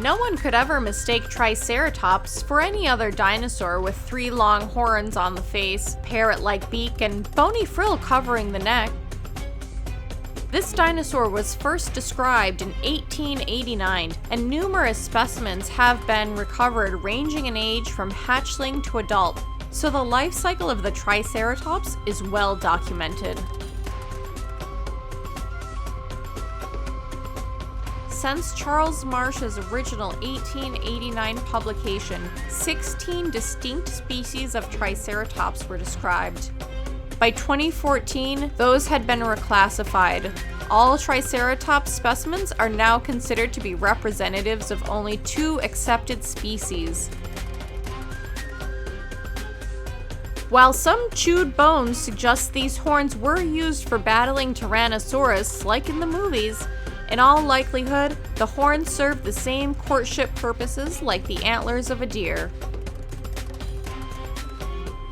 No one could ever mistake Triceratops for any other dinosaur with 3 long horns on the face, parrot-like beak, and bony frill covering the neck. This dinosaur was first described in 1889, and numerous specimens have been recovered ranging in age from hatchling to adult, so the life cycle of the Triceratops is well documented. Since Charles Marsh's original 1889 publication, 16 distinct species of Triceratops were described. By 2014, those had been reclassified. All Triceratops specimens are now considered to be representatives of only 2 accepted species. While some chewed bones suggest these horns were used for battling Tyrannosaurus, like in the movies, in all likelihood, the horns served the same courtship purposes like the antlers of a deer.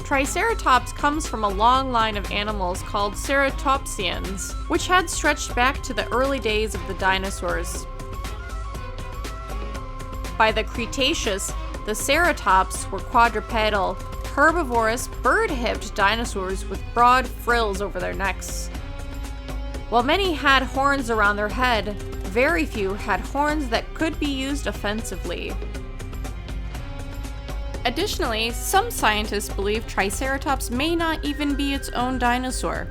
Triceratops comes from a long line of animals called ceratopsians, which had stretched back to the early days of the dinosaurs. By the Cretaceous, the ceratops were quadrupedal, herbivorous, bird-hipped dinosaurs with broad frills over their necks. While many had horns around their head, very few had horns that could be used offensively. Additionally, some scientists believe Triceratops may not even be its own dinosaur,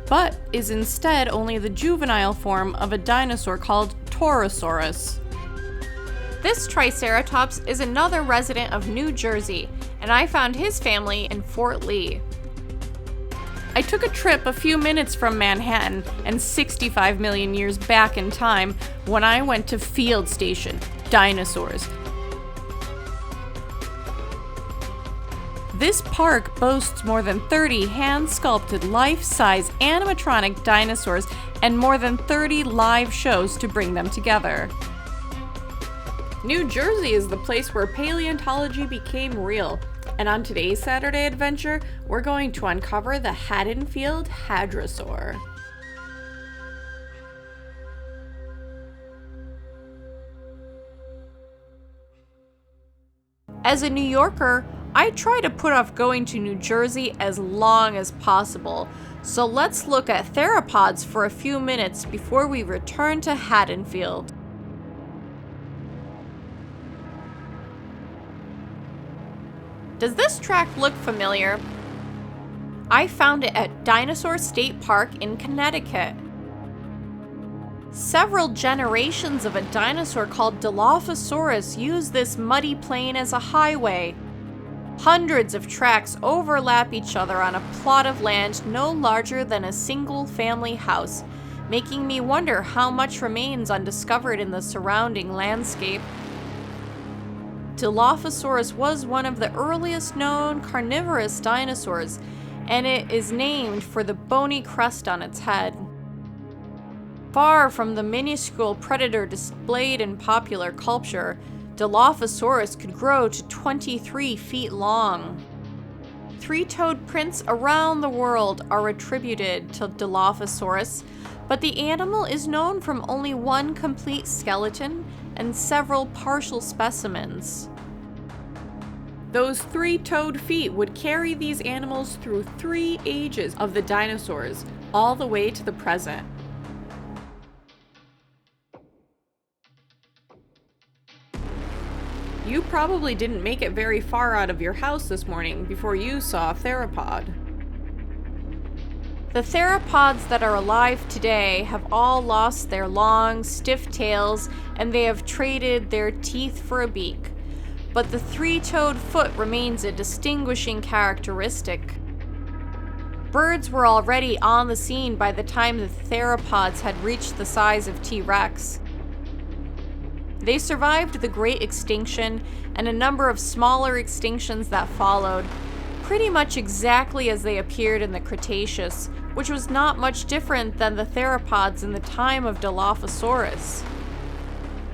but is instead only the juvenile form of a dinosaur called Torosaurus. This Triceratops is another resident of New Jersey, and I found his family in Fort Lee. I took a trip a few minutes from Manhattan and 65 million years back in time when I went to Field Station, Dinosaurs. This park boasts more than 30 hand-sculpted life-size animatronic dinosaurs and more than 30 live shows to bring them together. New Jersey is the place where paleontology became real. And on today's Saturday Adventure, we're going to uncover the Haddonfield Hadrosaur. As a New Yorker, I try to put off going to New Jersey as long as possible, so let's look at theropods for a few minutes before we return to Haddonfield. Does this track look familiar? I found it at Dinosaur State Park in Connecticut. Several generations of a dinosaur called Dilophosaurus used this muddy plain as a highway. Hundreds of tracks overlap each other on a plot of land no larger than a single family house, making me wonder how much remains undiscovered in the surrounding landscape. Dilophosaurus was one of the earliest known carnivorous dinosaurs, and it is named for the bony crest on its head. Far from the minuscule predator displayed in popular culture, Dilophosaurus could grow to 23 feet long. 3-toed prints around the world are attributed to Dilophosaurus, but the animal is known from only one complete skeleton and several partial specimens. Those 3-toed feet would carry these animals through 3 ages of the dinosaurs, all the way to the present. You probably didn't make it very far out of your house this morning before you saw a theropod. The theropods that are alive today have all lost their long, stiff tails, and they have traded their teeth for a beak. But the 3-toed foot remains a distinguishing characteristic. Birds were already on the scene by the time the theropods had reached the size of T-Rex. They survived the Great Extinction and a number of smaller extinctions that followed, pretty much exactly as they appeared in the Cretaceous, which was not much different than the theropods in the time of Dilophosaurus.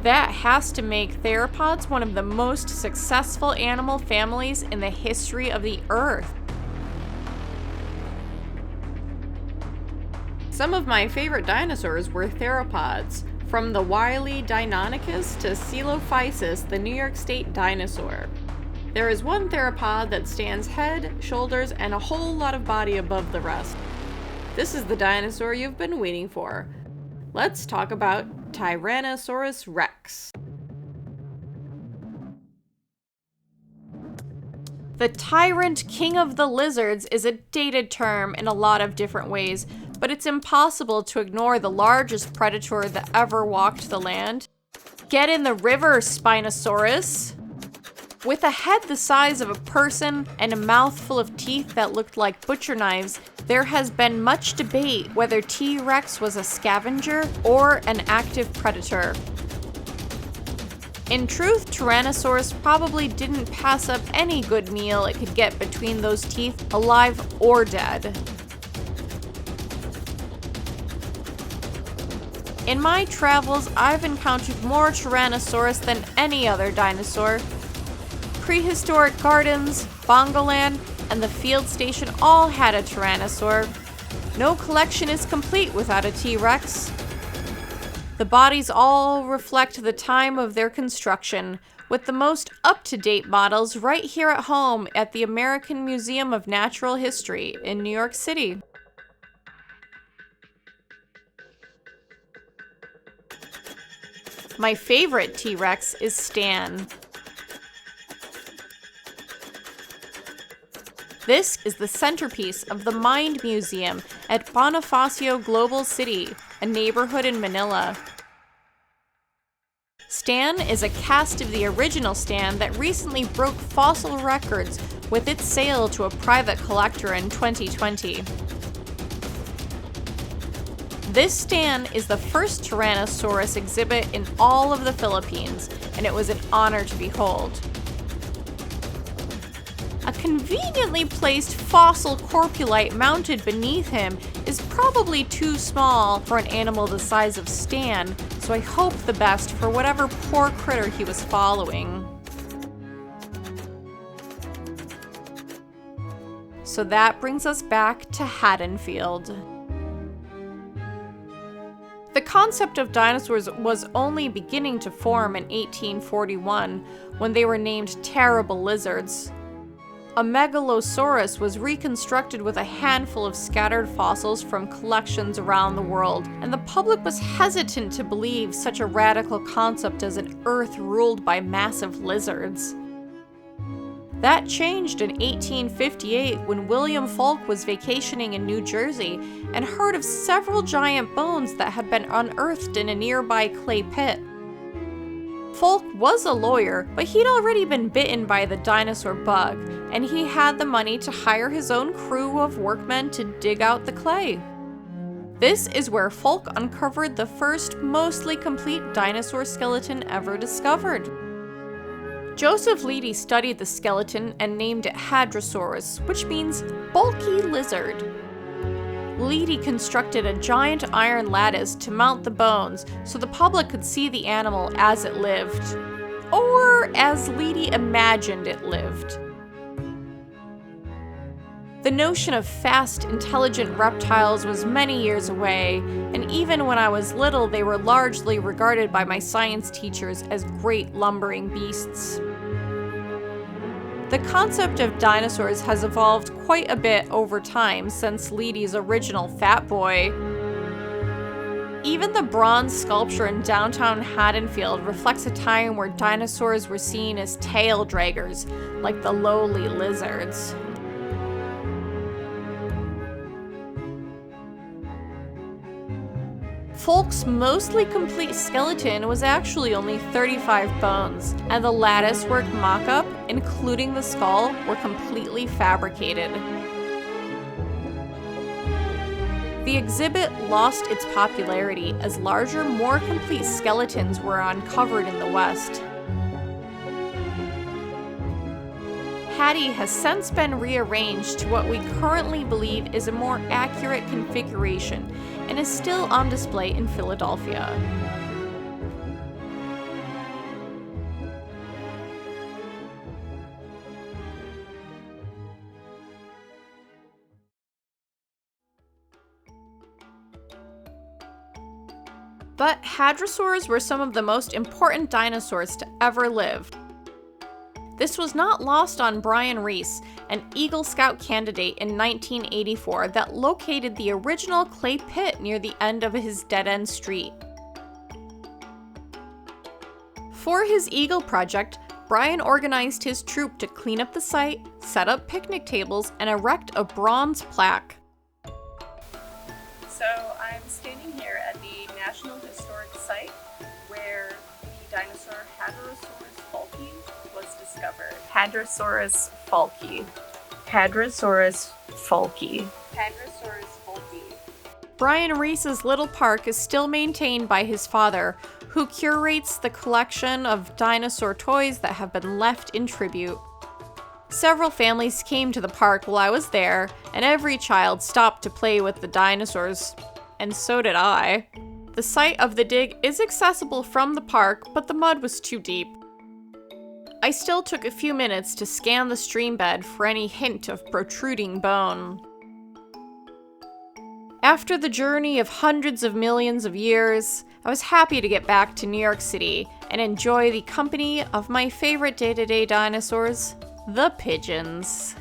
That has to make theropods one of the most successful animal families in the history of the Earth. Some of my favorite dinosaurs were theropods. From the wily Deinonychus to Coelophysis, the New York State dinosaur. There is one theropod that stands head, shoulders, and a whole lot of body above the rest. This is the dinosaur you've been waiting for. Let's talk about Tyrannosaurus Rex. The tyrant king of the lizards is a dated term in a lot of different ways, but it's impossible to ignore the largest predator that ever walked the land. Get in the river, Spinosaurus! With a head the size of a person and a mouth full of teeth that looked like butcher knives, there has been much debate whether T-Rex was a scavenger or an active predator. In truth, Tyrannosaurus probably didn't pass up any good meal it could get between those teeth, alive or dead. In my travels, I've encountered more Tyrannosaurus than any other dinosaur. Prehistoric gardens, Bongoland, and the field station all had a Tyrannosaur. No collection is complete without a T-Rex. The bodies all reflect the time of their construction, with the most up-to-date models right here at home at the American Museum of Natural History in New York City. My favorite T-Rex is Stan. This is the centerpiece of the Mind Museum at Bonifacio Global City, a neighborhood in Manila. Stan is a cast of the original Stan that recently broke fossil records with its sale to a private collector in 2020. This Stan is the first Tyrannosaurus exhibit in all of the Philippines, and it was an honor to behold. A conveniently placed fossil corpulite mounted beneath him is probably too small for an animal the size of Stan, so I hope the best for whatever poor critter he was following. So that brings us back to Haddonfield. The concept of dinosaurs was only beginning to form in 1841 when they were named terrible lizards. A megalosaurus was reconstructed with a handful of scattered fossils from collections around the world, and the public was hesitant to believe such a radical concept as an Earth ruled by massive lizards. That changed in 1858 when William Folk was vacationing in New Jersey and heard of several giant bones that had been unearthed in a nearby clay pit. Folk was a lawyer, but he'd already been bitten by the dinosaur bug, and he had the money to hire his own crew of workmen to dig out the clay. This is where Folk uncovered the first mostly complete dinosaur skeleton ever discovered. Joseph Leidy studied the skeleton and named it Hadrosaurus, which means bulky lizard. Leidy constructed a giant iron lattice to mount the bones so the public could see the animal as it lived, or as Leidy imagined it lived. The notion of fast, intelligent reptiles was many years away, and even when I was little, they were largely regarded by my science teachers as great lumbering beasts. The concept of dinosaurs has evolved quite a bit over time since Leidy's original Fat Boy. Even the bronze sculpture in downtown Haddonfield reflects a time where dinosaurs were seen as tail draggers, like the lowly lizards. Folk's mostly complete skeleton was actually only 35 bones, and the latticework mock-up, including the skull, were completely fabricated. The exhibit lost its popularity as larger, more complete skeletons were uncovered in the West. Hattie has since been rearranged to what we currently believe is a more accurate configuration and is still on display in Philadelphia. But hadrosaurs were some of the most important dinosaurs to ever live. This was not lost on Brian Reese, an Eagle Scout candidate in 1984 that located the original clay pit near the end of his dead-end street. For his Eagle project, Brian organized his troop to clean up the site, set up picnic tables, and erect a bronze plaque. So I'm standing here at the National Historic Site where the dinosaur Hadrosaurus falki was discovered. Hadrosaurus falki. Hadrosaurus falki. Hadrosaurus falki. Brian Reese's little park is still maintained by his father, who curates the collection of dinosaur toys that have been left in tribute. Several families came to the park while I was there, and every child stopped to play with the dinosaurs. And so did I. The site of the dig is accessible from the park, but the mud was too deep. I still took a few minutes to scan the stream bed for any hint of protruding bone. After the journey of hundreds of millions of years, I was happy to get back to New York City and enjoy the company of my favorite day-to-day dinosaurs, the pigeons.